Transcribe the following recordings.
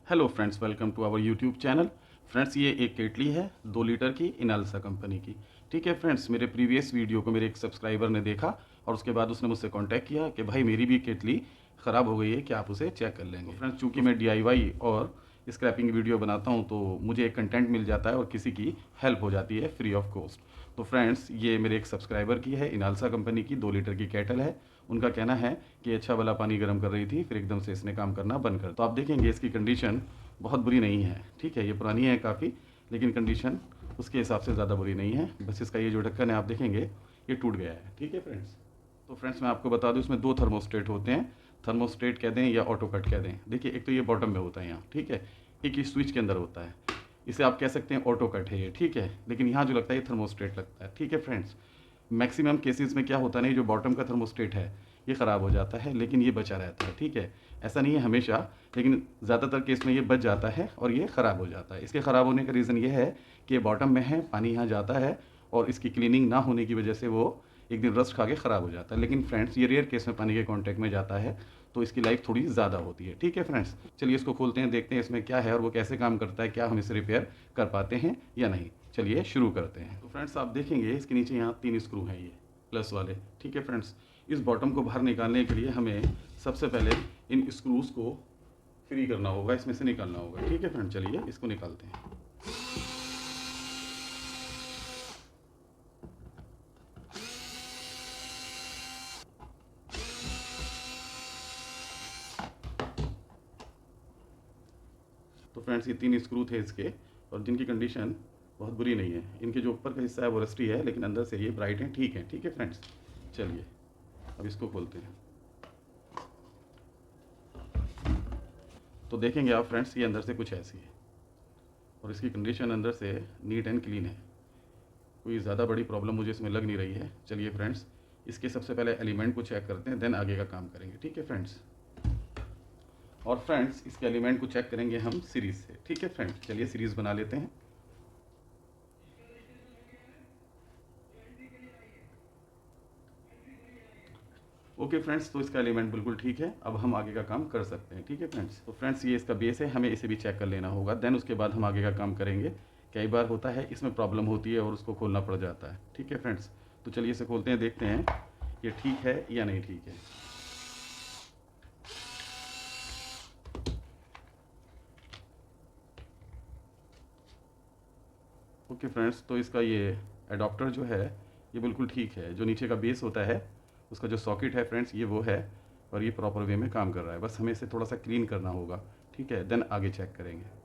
Hello friends, welcome to our YouTube channel. Friends, ये एक केटली है 2 लीटर की इनालसा कंपनी की। ठीक है फ्रेंड्स, मेरे प्रीवियस वीडियो को मेरे एक सब्सक्राइबर ने देखा और उसके बाद उसने मुझसे कांटेक्ट किया कि भाई मेरी भी केटली ख़राब हो गई है, क्या आप उसे चेक कर लेंगे। तो फ्रेंड्स, चूँकि मैं DIY और स्क्रैपिंग वीडियो बनाता हूँ तो मुझे एक कंटेंट मिल जाता है और किसी की हेल्प हो जाती है फ्री ऑफ कॉस्ट। तो फ्रेंड्स, ये मेरे एक सब्सक्राइबर की है, इनालसा कंपनी की 2 लीटर की केटल है। उनका कहना है कि अच्छा वाला पानी गर्म कर रही थी, फिर एकदम से इसने काम करना बंद कर। तो आप देखेंगे इसकी कंडीशन बहुत बुरी नहीं है। ठीक है, ये पुरानी है काफ़ी, लेकिन कंडीशन उसके हिसाब से ज़्यादा बुरी नहीं है। बस इसका ये जो ढक्कन है आप देखेंगे ये टूट गया है। ठीक है फ्रेंड्स, तो फ्रेंड्स मैं आपको बता दूं इसमें 2 थर्मोस्टेट होते हैं। थर्मोस्टेट कह दें या ऑटो कट कह दें। देखिए, एक तो ये बॉटम में होता है यहाँ, ठीक है, एक ही स्विच के अंदर होता है। इसे आप कह सकते हैं ऑटो कट है ये, ठीक है, लेकिन यहाँ जो लगता है ये थर्मोस्टेट लगता है। ठीक है फ्रेंड्स, मैक्सिमम केसेस में क्या होता है ना, जो बॉटम का थर्मोस्टेट है ये ख़राब हो जाता है, लेकिन ये बचा रहता है। ठीक है, ऐसा नहीं है हमेशा, लेकिन ज़्यादातर केस में ये बच जाता है और ये ख़राब हो जाता है। इसके ख़राब होने का रीज़न ये है कि ये बॉटम में है, पानी यहाँ जाता है और इसकी क्लीनिंग ना होने की वजह से वो एक दिन रस्ट खा के ख़राब हो जाता है। लेकिन फ्रेंड्स, ये रेयर केस में पानी के कॉन्टैक्ट में जाता है तो इसकी लाइफ थोड़ी ज़्यादा होती है। ठीक है फ्रेंड्स, चलिए इसको खोलते हैं, देखते हैं इसमें क्या है और वो कैसे काम करता है, क्या हम इसे रिपेयर कर पाते हैं या नहीं। चलिए शुरू करते हैं। तो फ्रेंड्स, आप देखेंगे इसके नीचे यहाँ 3 स्क्रू हैं, ये प्लस वाले। ठीक है फ्रेंड्स, इस बॉटम को बाहर निकालने के लिए हमें सबसे पहले इन स्क्रूज़ को फ्री करना होगा, इसमें से निकालना होगा। ठीक है फ्रेंड, चलिए इसको निकालते हैं। तो फ्रेंड्स, ये 3 स्क्रू थे इसके और जिनकी कंडीशन बहुत बुरी नहीं है। इनके जो ऊपर का हिस्सा है वो रस्टी है, लेकिन अंदर से ये ब्राइट हैं, ठीक है। ठीक है फ्रेंड्स, चलिए अब इसको खोलते हैं। तो देखेंगे आप फ्रेंड्स, ये अंदर से कुछ ऐसी है और इसकी कंडीशन अंदर से नीट एंड क्लीन है। कोई ज़्यादा बड़ी प्रॉब्लम मुझे इसमें लग नहीं रही है। चलिए फ्रेंड्स, इसके सबसे पहले एलिमेंट को चेक करते हैं, देन आगे का काम करेंगे। ठीक है फ्रेंड्स, और फ्रेंड्स इसके एलिमेंट को चेक करेंगे हम सीरीज़ से। ठीक है फ्रेंड्स, चलिए सीरीज़ बना लेते हैं। ओके फ्रेंड्स, तो इसका एलिमेंट बिल्कुल ठीक है, अब हम आगे का काम कर सकते हैं। ठीक है फ्रेंड्स, तो फ्रेंड्स ये इसका बेस है, हमें इसे भी चेक कर लेना होगा, देन उसके बाद हम आगे का काम करेंगे। कई बार होता है इसमें प्रॉब्लम होती है और उसको खोलना पड़ जाता है। ठीक है फ्रेंड्स, तो चलिए इसे खोलते हैं, देखते हैं ये ठीक है या नहीं ठीक है। ओके फ्रेंड्स, तो इसका ये एडाप्टर जो है ये बिल्कुल ठीक है। जो नीचे का बेस होता है उसका जो सॉकेट है फ्रेंड्स ये वो है और ये प्रॉपर वे में काम कर रहा है। बस हमें इसे थोड़ा सा क्लीन करना होगा। ठीक है, देन आगे चेक करेंगे।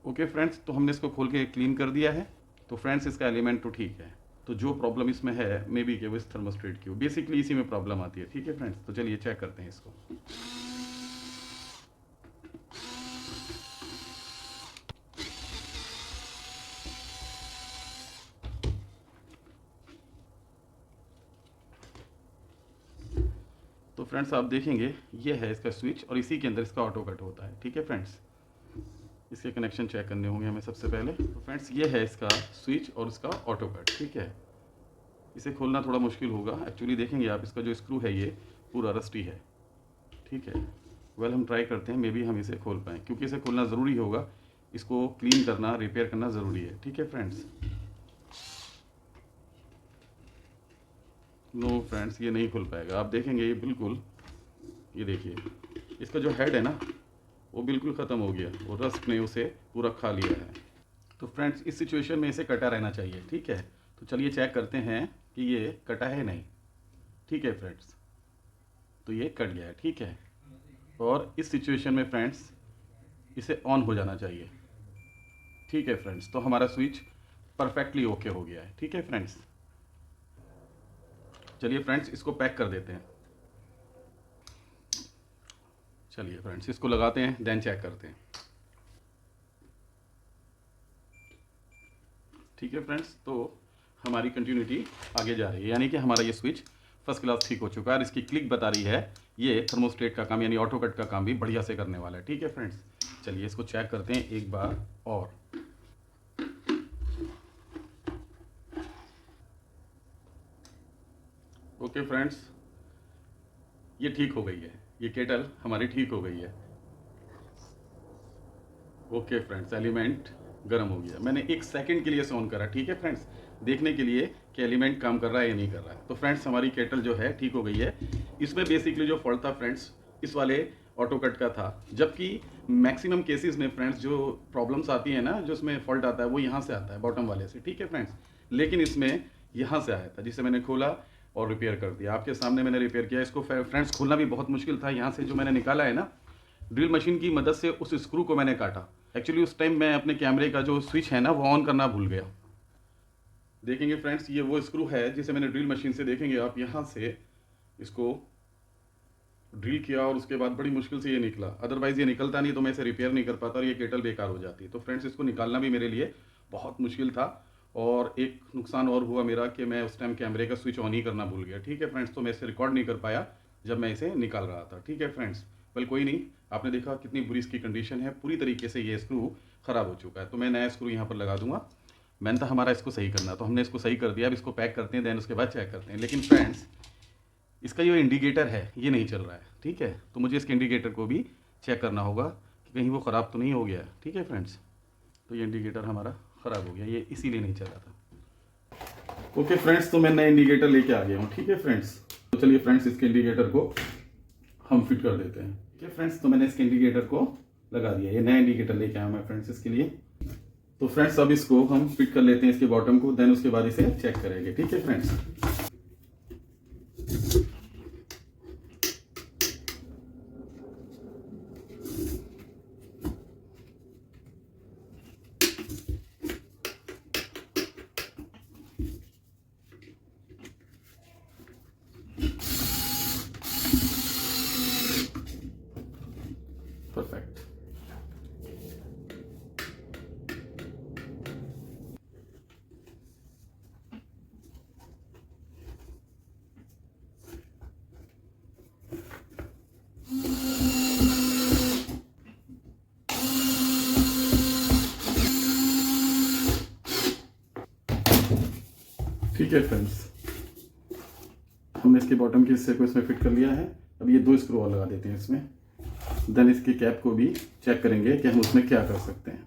ओके फ्रेंड्स, तो हमने इसको खोल के क्लीन कर दिया है। तो फ्रेंड्स इसका एलिमेंट तो ठीक है। तो जो प्रॉब्लम इसमें है मे बी कि वो इस थर्मोस्टेट की हो, बेसिकली इसी में प्रॉब्लम आती है। ठीक है फ्रेंड्स, तो चलिए चेक करते हैं इसको। तो फ्रेंड्स आप देखेंगे ये है इसका स्विच और इसी के अंदर इसका ऑटो कट होता है। ठीक है फ्रेंड्स, इसके कनेक्शन चेक करने होंगे हमें सबसे पहले। तो फ्रेंड्स ये है इसका स्विच और इसका ऑटो कट। ठीक है, इसे खोलना थोड़ा मुश्किल होगा एक्चुअली। देखेंगे आप इसका जो स्क्रू है ये पूरा रस्टी है। ठीक है, वेल हम ट्राई करते हैं, मे बी हम इसे खोल पाएँ, क्योंकि इसे खोलना ज़रूरी होगा। इसको क्लीन करना, रिपेयर करना ज़रूरी है। ठीक है फ्रेंड्स, नो फ्रेंड्स ये नहीं खुल पाएगा। आप देखेंगे ये बिल्कुल, ये देखिए इसका जो हेड है ना वो बिल्कुल ख़त्म हो गया, वो रस्ट ने उसे पूरा खा लिया है। तो फ्रेंड्स इस सिचुएशन में इसे कटा रहना चाहिए। ठीक है, तो चलिए चेक करते हैं कि ये कटा है नहीं। ठीक है फ्रेंड्स, तो ये कट गया है। ठीक है, और इस सिचुएशन में फ्रेंड्स इसे ऑन हो जाना चाहिए। ठीक है फ्रेंड्स, तो हमारा स्विच परफेक्टली ओके हो गया है। ठीक है फ्रेंड्स, चलिए फ्रेंड्स, इसको पैक कर देते हैं। चलिए फ्रेंड्स, इसको लगाते हैं, देन चेक करते हैं। ठीक है फ्रेंड्स, तो हमारी कंटिन्यूटी आगे जा रही है, यानी कि हमारा ये स्विच फर्स्ट क्लास ठीक हो चुका है और इसकी क्लिक बता रही है ये थर्मोस्टेट का काम यानी ऑटो कट का काम भी बढ़िया से करने वाला है। ठीक है फ्रेंड्स, चलिए इसको चेक करते हैं एक बार और। ओके फ्रेंड्स, ये ठीक हो गई है, ये केटल हमारी ठीक हो गई है। ओके फ्रेंड्स, एलिमेंट गर्म हो गया। मैंने 1 सेकंड के लिए इसे ऑन करा, ठीक है फ्रेंड्स, देखने के लिए कि एलिमेंट काम कर रहा है या नहीं कर रहा है। तो फ्रेंड्स, हमारी केटल जो है ठीक हो गई है। इसमें बेसिकली जो फॉल्ट था फ्रेंड्स, इस वाले ऑटो कट का था, जबकि मैक्सिमम केसेस में फ्रेंड्स जो प्रॉब्लम्स आती है ना, जो इसमें फॉल्ट आता है वो यहाँ से आता है, बॉटम वाले से। ठीक है फ्रेंड्स, लेकिन इसमें यहाँ से आया था, जिसे मैंने खोला और रिपेयर कर दिया। आपके सामने मैंने रिपेयर किया इसको। फ्रेंड्स, खोलना भी बहुत मुश्किल था। यहाँ से जो मैंने निकाला है ना, ड्रिल मशीन की मदद से उस स्क्रू को मैंने काटा। एक्चुअली उस टाइम मैं अपने कैमरे का जो स्विच है ना वो ऑन करना भूल गया। देखेंगे फ्रेंड्स, ये वो स्क्रू है जिसे मैंने ड्रिल मशीन से, देखेंगे आप, यहाँ से इसको ड्रिल किया और उसके बाद बड़ी मुश्किल से ये निकला। अदरवाइज़ ये निकलता नहीं तो मैं इसे रिपेयर नहीं कर पाता और ये केटल बेकार हो जाती। तो फ्रेंड्स, इसको निकालना भी मेरे लिए बहुत मुश्किल था। और एक नुकसान और हुआ मेरा कि मैं उस टाइम कैमरे का स्विच ऑन ही करना भूल गया। ठीक है फ्रेंड्स, तो मैं इसे रिकॉर्ड नहीं कर पाया जब मैं इसे निकाल रहा था। ठीक है फ्रेंड्स, वेल कोई नहीं, आपने देखा कितनी बुरी इसकी कंडीशन है, पूरी तरीके से ये स्क्रू ख़राब हो चुका है। तो मैं नया स्क्रू यहाँ पर लगा दूंगा। मैंने तो हमारा इसको सही करना, तो हमने इसको सही कर दिया। अब इसको पैक करते हैं, देन उसके बाद चेक करते हैं। लेकिन फ्रेंड्स, इसका जो इंडिकेटर है ये नहीं चल रहा है। ठीक है, तो मुझे इसके इंडिकेटर को भी चेक करना होगा कि कहीं वो ख़राब तो नहीं हो गया है। ठीक है फ्रेंड्स, तो ये इंडिकेटर हमारा ख़राब हो गया, ये इसीलिए नहीं चल रहा था। ओके फ्रेंड्स, तो मैं नया इंडिकेटर लेके आ गया हूँ। ठीक है फ्रेंड्स, तो चलिए फ्रेंड्स, इसके इंडिकेटर को हम फिट कर देते हैं। ठीक है फ्रेंड्स, तो मैंने इसके इंडिकेटर को लगा दिया। ये नया इंडिकेटर लेके आया मैं फ्रेंड्स इसके लिए। तो फ्रेंड्स, अब इसको हम फिट कर लेते हैं इसके बॉटम को, देन उसके बाद इसे चेक करेंगे। ठीक है फ्रेंड्स, परफेक्ट। ठीक है फ्रेंड्स, हमने इसके बॉटम के हिस्से को इसमें फिट कर लिया है। अब ये 2 स्क्रू और लगा देते हैं इसमें, देन इसकी कैप को भी चेक करेंगे कि हम उसमें क्या कर सकते हैं।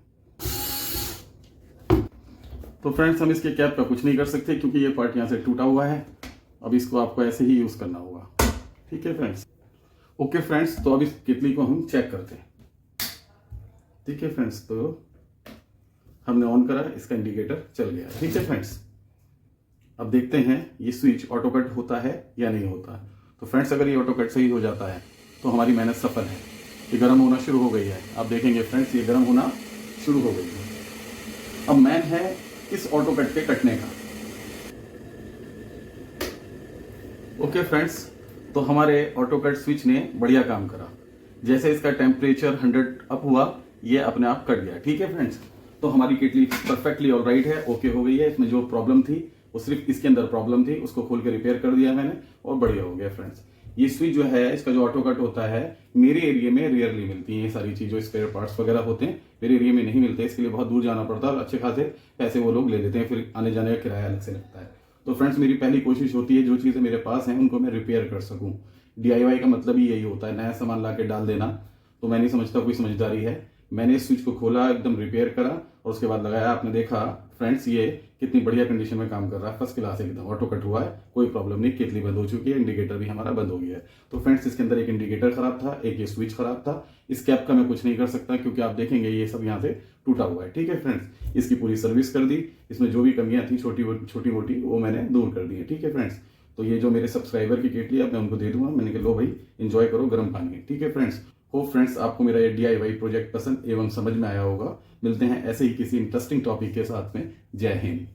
तो फ्रेंड्स, हम इसके कैप का कुछ नहीं कर सकते क्योंकि ये पार्ट यहाँ से टूटा हुआ है। अब इसको आपको ऐसे ही यूज़ करना होगा। ठीक है फ्रेंड्स, ओके फ्रेंड्स, तो अब इस केतली को हम चेक करते हैं। ठीक है फ्रेंड्स, तो हमने ऑन करा, इसका इंडिकेटर चल गया। ठीक है फ्रेंड्स, अब देखते हैं ये स्विच ऑटो कट होता है या नहीं होता। तो फ्रेंड्स, अगर ये ऑटो कट सही हो जाता है तो हमारी मेहनत सफल है। ये गर्म होना शुरू हो गई है, आप देखेंगे फ्रेंड्स, ये गर्म होना शुरू हो गई है। अब मैन है इस ऑटो कट के कटने का। ओके फ्रेंड्स, तो हमारे ऑटो कट स्विच ने बढ़िया काम करा। जैसे इसका टेम्परेचर 100 अप हुआ, ये अपने आप कट गया। ठीक है फ्रेंड्स, तो हमारी केटली परफेक्टली ऑल राइट है, ओके हो गई है। इसमें जो प्रॉब्लम थी वो सिर्फ इसके अंदर प्रॉब्लम थी, उसको खोल के रिपेयर कर दिया मैंने और बढ़िया हो गया फ्रेंड्स। ये स्विच जो है, इसका जो ऑटो कट होता है, मेरे एरिया में रेयरली मिलती है ये सारी चीज़, जो स्पेयर पार्ट्स वगैरह होते हैं मेरे एरिया में नहीं मिलते। इसके लिए बहुत दूर जाना पड़ता है और अच्छे खासे पैसे वो लोग ले लेते हैं, फिर आने जाने का किराया अलग से लगता है। तो फ्रेंड्स, मेरी पहली कोशिश होती है जो चीज़ें मेरे पास हैं उनको मैं रिपेयर कर सकूँ। DIY का मतलब ही यही होता है, नया सामान ला के डाल देना। तो मैं नहीं समझता कोई समझदारी है। मैंने इस स्विच को खोला, एकदम रिपेयर करा और उसके बाद लगाया। आपने देखा फ्रेंड्स, ये कितनी बढ़िया कंडीशन में काम कर रहा है, फर्स्ट क्लास एकदम। ऑटो कट हुआ है, कोई प्रॉब्लम नहीं, केतली बंद हो चुकी है, इंडिकेटर भी हमारा बंद हो गया है। तो फ्रेंड्स, इसके अंदर एक इंडिकेटर खराब था, एक ये स्विच खराब था। इस कैप का मैं कुछ नहीं कर सकता क्योंकि आप देखेंगे ये सब यहाँ से टूटा हुआ है। ठीक है फ्रेंड्स, इसकी पूरी सर्विस कर दी, इसमें जो भी कमियां थी छोटी मोटी वो मैंने दूर कर दी है। ठीक है फ्रेंड्स, तो ये जो मेरे सब्सक्राइबर की केटली है, अब मैं उनको दे दूंगा। मैंने कहा लो भाई, एंजॉय करो गर्म पानी। ठीक है फ्रेंड्स, होप फ्रेंड्स आपको मेरा ये DIY प्रोजेक्ट पसंद एवं समझ में आया होगा। मिलते हैं ऐसे ही किसी इंटरेस्टिंग टॉपिक के साथ में। जय हिंद।